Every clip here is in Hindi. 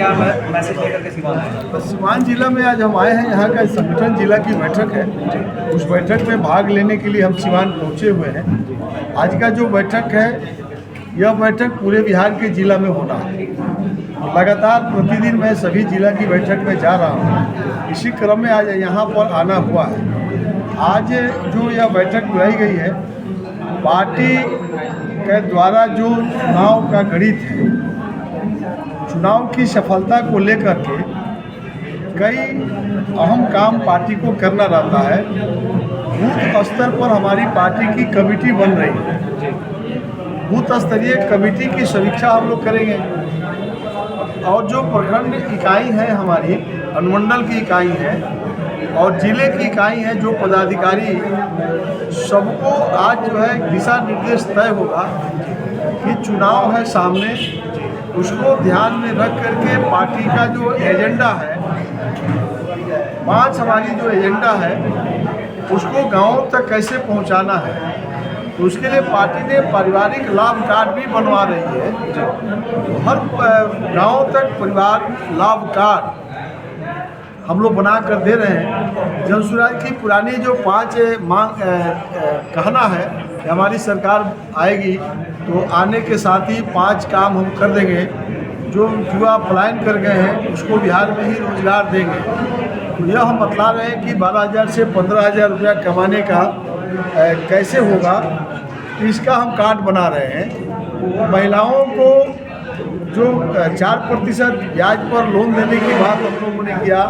क्या मैसेज लेकर के सीवान आए? तो सीवान जिला में आज हम आए हैं। यहाँ का संगठन जिला की बैठक है, उस बैठक में भाग लेने के लिए हम सीवान पहुँचे हुए हैं। आज का जो बैठक है, यह बैठक पूरे बिहार के जिला में होना है। लगातार प्रतिदिन मैं सभी जिला की बैठक में जा रहा हूँ। इसी क्रम में आज यहाँ पर आना हुआ है। आज जो यह बैठक बुलाई गई है, पार्टी के द्वारा जो चुनाव का गणित है, चुनाव की सफलता को लेकर के कई अहम काम पार्टी को करना रहता है। बूथ स्तर पर हमारी पार्टी की कमेटी बन रही है। बूथ स्तरीय कमेटी की समीक्षा हम लोग करेंगे और जो प्रखंड इकाई है, हमारी अनुमंडल की इकाई है और जिले की इकाई है, जो पदाधिकारी सबको आज जो है दिशा निर्देश तय होगा कि चुनाव है सामने, उसको ध्यान में रख करके पार्टी का जो एजेंडा है, 5 हमारी जो एजेंडा है, उसको गांवों तक कैसे पहुंचाना है। तो उसके लिए पार्टी ने पारिवारिक लाभ कार्ड भी बनवा रही है। तो हर गांव तक परिवार लाभ कार्ड हम लोग बना कर दे रहे हैं। जनसुराज की पुरानी जो 5 मांग कहना है कि हमारी सरकार आएगी तो आने के साथ ही 5 काम हम कर देंगे। जो युवा पलायन कर गए हैं उसको बिहार में ही रोजगार देंगे। तो यह हम बतला रहे हैं कि 12,000 से 15,000 रुपया कमाने का कैसे होगा, इसका हम कार्ड बना रहे हैं। महिलाओं को जो 4% ब्याज पर लोन देने की बात हम लोगों ने किया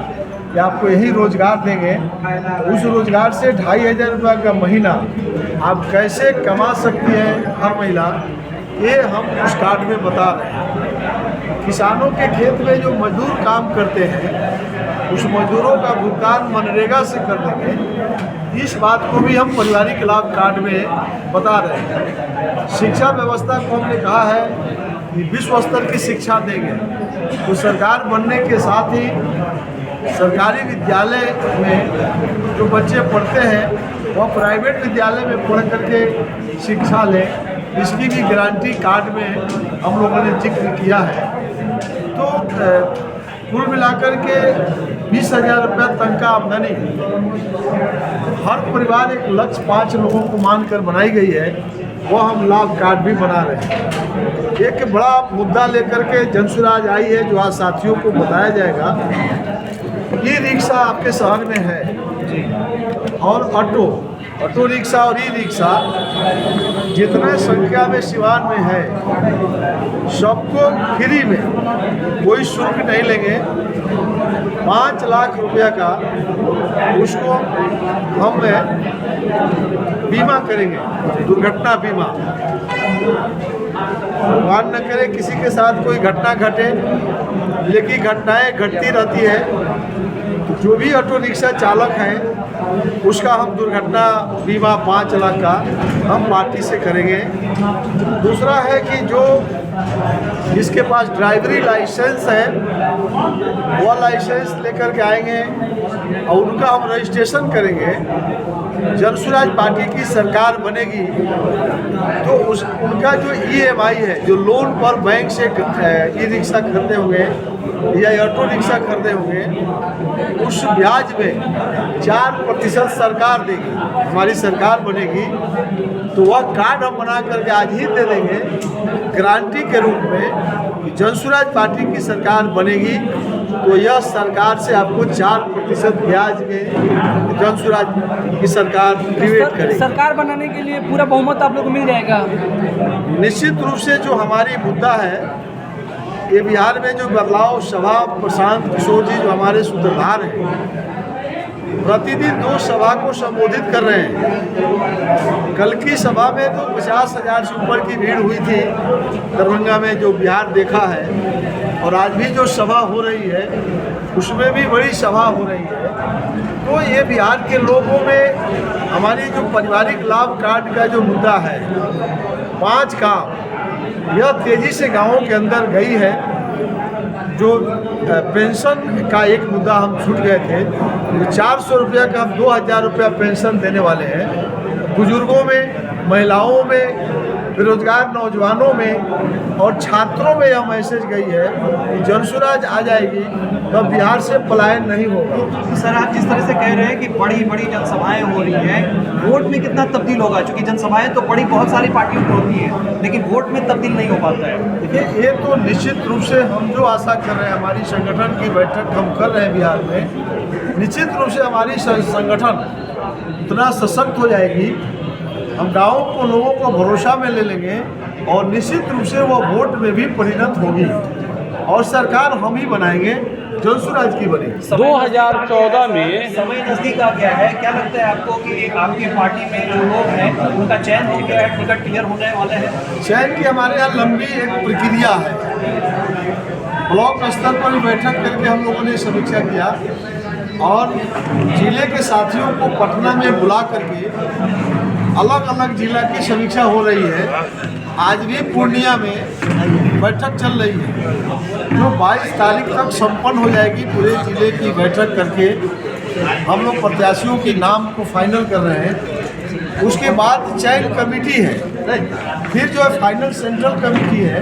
कि आपको यही रोजगार देंगे, उस रोजगार से 2,500 रुपये का महीना आप कैसे कमा सकती हैं हर महिला, ये हम उस कार्ड में बता रहे हैं। किसानों के खेत में जो मजदूर काम करते हैं, उस मजदूरों का भुगतान मनरेगा से कर देंगे। इस बात को भी हम पारिवारिक लाभ कार्ड में बता रहे हैं। शिक्षा व्यवस्था को हमने कहा है कि विश्व स्तर की शिक्षा देंगे। तो सरकार बनने के साथ ही सरकारी विद्यालय में जो बच्चे पढ़ते हैं वह प्राइवेट विद्यालय में पढ़ करके शिक्षा लें, इसकी भी गारंटी कार्ड में हम लोगों ने जिक्र किया है। तो कुल मिलाकर के 20,000 रुपये तक का आमदनी हर परिवार एक लक्ष्य 5 लोगों को मानकर बनाई गई है, वो हम लाभ कार्ड भी बना रहे हैं। एक बड़ा मुद्दा लेकर के जनसुराज आई है, जो आज साथियों को बताया जाएगा। ई रिक्शा आपके शहर में है और ऑटो रिक्शा और ई रिक्शा जितने संख्या में सिवान में है, सबको फ्री में, कोई शुल्क नहीं लेंगे। 5 लाख रुपया का उसको हम बीमा करेंगे, दुर्घटना बीमा। भगवान न करे किसी के साथ कोई घटना घटे, लेकिन घटनाएं घटती रहती है। तो जो भी ऑटो रिक्शा चालक हैं, उसका हम दुर्घटना बीमा 5 लाख का हम पार्टी से करेंगे। दूसरा है कि जो जिसके पास ड्राइवरी लाइसेंस है, वह लाइसेंस लेकर के आएंगे और उनका हम रजिस्ट्रेशन करेंगे। जनसुराज पार्टी की सरकार बनेगी तो उनका जो EMI है, जो लोन पर बैंक से ई रिक्शा खरीदे होंगे या ऑटो रिक्शा खरीदे होंगे, उस ब्याज में 4% सरकार देगी। हमारी सरकार बनेगी तो वह कार्ड हम बना करके आज ही दे देंगे गारंटी के रूप में। जनसुराज पार्टी की सरकार बनेगी तो यह सरकार से आपको 4% ब्याज में जनसुराज की सरकार डिवेट करेगी। सरकार बनाने के लिए पूरा बहुमत आप लोग को मिल जाएगा? निश्चित रूप से जो हमारी मुद्दा है, ये बिहार में जो बदलाव सभा प्रशांत किशोर जी जो हमारे सूत्रधार हैं, प्रतिदिन 2 सभा को संबोधित कर रहे हैं। कल की सभा में तो 50,000 से ऊपर की भीड़ हुई थी दरभंगा में, जो बिहार देखा है। और आज भी जो सभा हो रही है उसमें भी बड़ी सभा हो रही है। तो ये बिहार के लोगों में हमारी जो पारिवारिक लाभ कार्ड का जो मुद्दा है, 5 काम, यह तेज़ी से गाँवों के अंदर गई है। जो पेंशन का एक मुद्दा हम छूट गए थे, तो 400 रुपया का हम 2,000 रुपया पेंशन देने वाले हैं। बुजुर्गों में, महिलाओं में बेरोजगार नौजवानों में और छात्रों में यह मैसेज गई है कि जनसुराज आ जाएगी तो बिहार से पलायन नहीं होगा। सर, आप जिस तरह से कह रहे हैं कि बड़ी बड़ी जनसभाएं हो रही हैं, वोट में कितना तब्दील होगा? क्योंकि जनसभाएं तो बड़ी बहुत सारी पार्टियों को होती हैं, लेकिन वोट में तब्दील नहीं हो पाता है। देखिए, ये तो निश्चित रूप से हम जो आशा कर रहे हैं, हमारी संगठन की बैठक हम कर रहे हैं बिहार में, निश्चित रूप से हमारी संगठन इतना सशक्त हो जाएगी, हम गाँव को लोगों को भरोसा में ले लेंगे और निश्चित रूप से वो वोट में भी परिणत होगी और सरकार हम ही बनाएंगे, जनसुराज की बनेगी। 2014 में समय नजदीक आ गया है, क्या लगता है आपको कि आपकी पार्टी में जो लोग हैं उनका चयन हो गया है, टिकट क्लियर होने वाले हैं? चयन की हमारे यहाँ लंबी एक प्रक्रिया है। ब्लॉक स्तर पर बैठक करके हम लोगों ने समीक्षा किया और जिले के साथियों को पटना में बुला करके अलग अलग जिला की समीक्षा हो रही है। आज भी पूर्णिया में बैठक चल रही है जो 22 तारीख तक संपन्न हो जाएगी। पूरे जिले की बैठक करके हम लोग प्रत्याशियों के नाम को फाइनल कर रहे हैं। उसके बाद चयन कमेटी है, फिर जो है फाइनल सेंट्रल कमेटी है,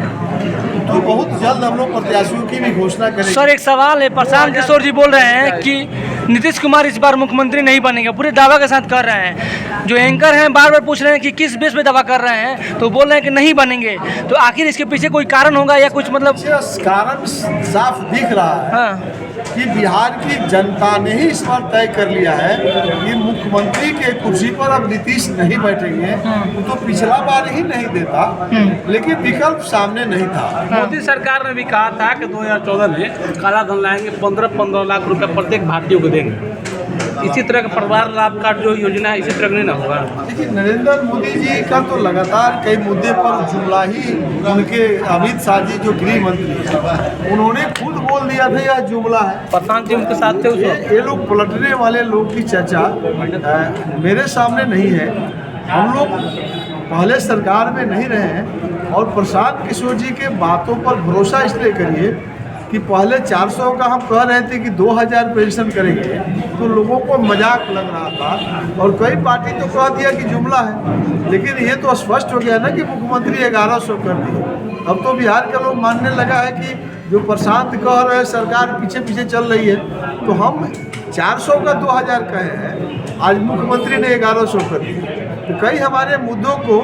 तो बहुत जल्द हम लोग प्रत्याशियों की भी घोषणा करेंगे। सर, एक सवाल है, प्रशांत किशोर जी बोल रहे हैं कि नीतीश कुमार इस बार मुख्यमंत्री नहीं बनेंगे, पूरे दावा के साथ कर रहे हैं। जो एंकर हैं बार बार पूछ रहे हैं कि किस बेस पे दावा कर रहे हैं, तो बोल रहे हैं कि नहीं बनेंगे। तो आखिर इसके पीछे कोई कारण होगा या कुछ मतलब? कारण साफ दिख रहा है। हाँ, कि बिहार की जनता ने ही इस बार तय कर लिया है कि मुख्यमंत्री के कुर्सी पर अब नीतीश नहीं बैठेंगे। तो पिछला बार ही नहीं देता, लेकिन विकल्प सामने नहीं था। मोदी सरकार ने भी कहा था कि 2014 में काला धन लाएंगे, 15-15 लाख रुपए प्रत्येक भारतीय को देंगे। इसी तरह का परिवार लाभ का जो योजना है, इसी तरह नहीं ना होगा? देखिए, नरेंद्र मोदी जी का तो लगातार कई मुद्दे पर जुमला ही, उनके अमित शाह जी जो गृह मंत्री हैं, उन्होंने खुद बोल दिया था यह जुमला है। प्रशांत जी उनके साथ थे। ये लोग पलटने वाले लोग की चर्चा मेरे सामने नहीं है। हम लोग पहले सरकार में नहीं रहे हैं और प्रशांत किशोर जी के बातों पर भरोसा इसलिए करिए कि पहले 400 का हम कह रहे थे कि 2000 पेंशन करेंगे, तो लोगों को मजाक लग रहा था और कई पार्टी तो कह दिया कि जुमला है। लेकिन ये तो स्पष्ट हो गया ना कि मुख्यमंत्री 1100 कर दिए। अब तो बिहार के लोग मानने लगा है कि जो प्रशांत कह रहे हैं सरकार पीछे पीछे चल रही है। तो हम 400 का 2000 कहे हैं, आज मुख्यमंत्री ने 1100 कर दिए। तो कई हमारे मुद्दों को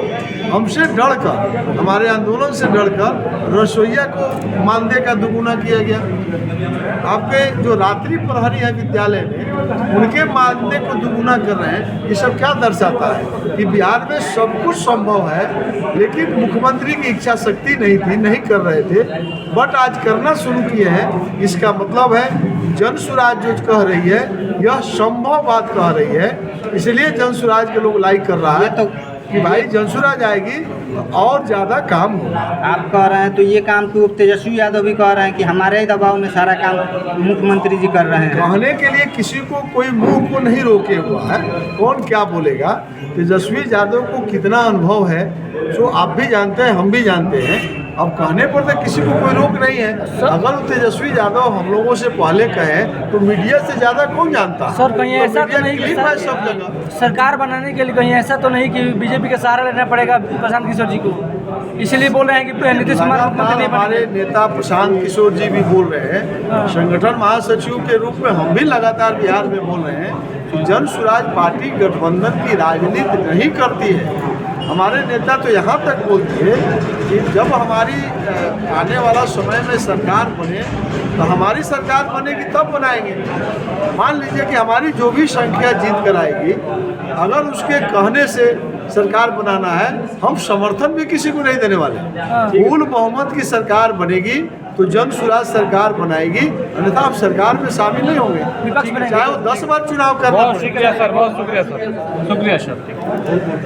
हमसे डरकर, हमारे आंदोलन से डरकर रसोइया को मानदेय का दुगुना किया गया। आपके जो रात्रि प्रहरी है विद्यालय में, उनके मानदेय को दुगुना कर रहे हैं। ये सब क्या दर्शाता है कि बिहार में सब कुछ संभव है, लेकिन मुख्यमंत्री की इच्छा शक्ति नहीं थी, नहीं कर रहे थे, बट आज करना शुरू किए हैं। इसका मतलब है जनसुराज जो कह रही है यह संभव बात कह रही है, इसलिए जनसुराज के लोग लाइक कर रहा है तो कि भाई जनसुराज आएगी और ज़्यादा काम होगा। आप कह रहे हैं तो ये काम तो तेजस्वी यादव भी कह रहे हैं कि हमारे ही दबाव में सारा काम मुख्यमंत्री जी कर रहे हैं। कहने के लिए किसी को कोई मुंह को नहीं रोके हुआ है, कौन क्या बोलेगा। तेजस्वी यादव को कितना अनुभव है जो आप भी जानते हैं, हम भी जानते हैं। अब कहने पर तो किसी को कोई रोक नहीं है। अगर तेजस्वी यादव हम लोगों से पहले कहे तो मीडिया से ज़्यादा कौन जानता? सर, कहीं ऐसा तो नहीं कि सब जगह सरकार बनाने के लिए कहीं ऐसा तो नहीं कि बीजेपी का सहारा लेना पड़ेगा प्रशांत किशोर जी को, इसलिए बोल रहे हैं कि नीतीश कुमार मुख्यमंत्री नहीं हमारे बनेंगे? नेता प्रशांत किशोर जी भी बोल रहे हैं, संगठन महासचिव के रूप में हम भी लगातार बिहार में बोल रहे हैं कि जनसुराज पार्टी गठबंधन की राजनीति नहीं करती है। हमारे नेता तो यहाँ तक बोलते हैं कि जब हमारी आने वाला समय में सरकार बने तो हमारी सरकार बनेगी तब बनाएंगे। मान लीजिए कि हमारी जो भी संख्या जीत कर आएगी, अगर उसके कहने से सरकार बनाना है, हम समर्थन भी किसी को नहीं देने वाले। फुल बहुमत की सरकार बनेगी तो जनसुराज सरकार बनाएगी, अन्यथा आप सरकार में शामिल नहीं होंगे, चाहे वो 10 बार चुनाव करना। बहुत शुक्रिया सर, बहुत शुक्रिया सर, शुक्रिया सर।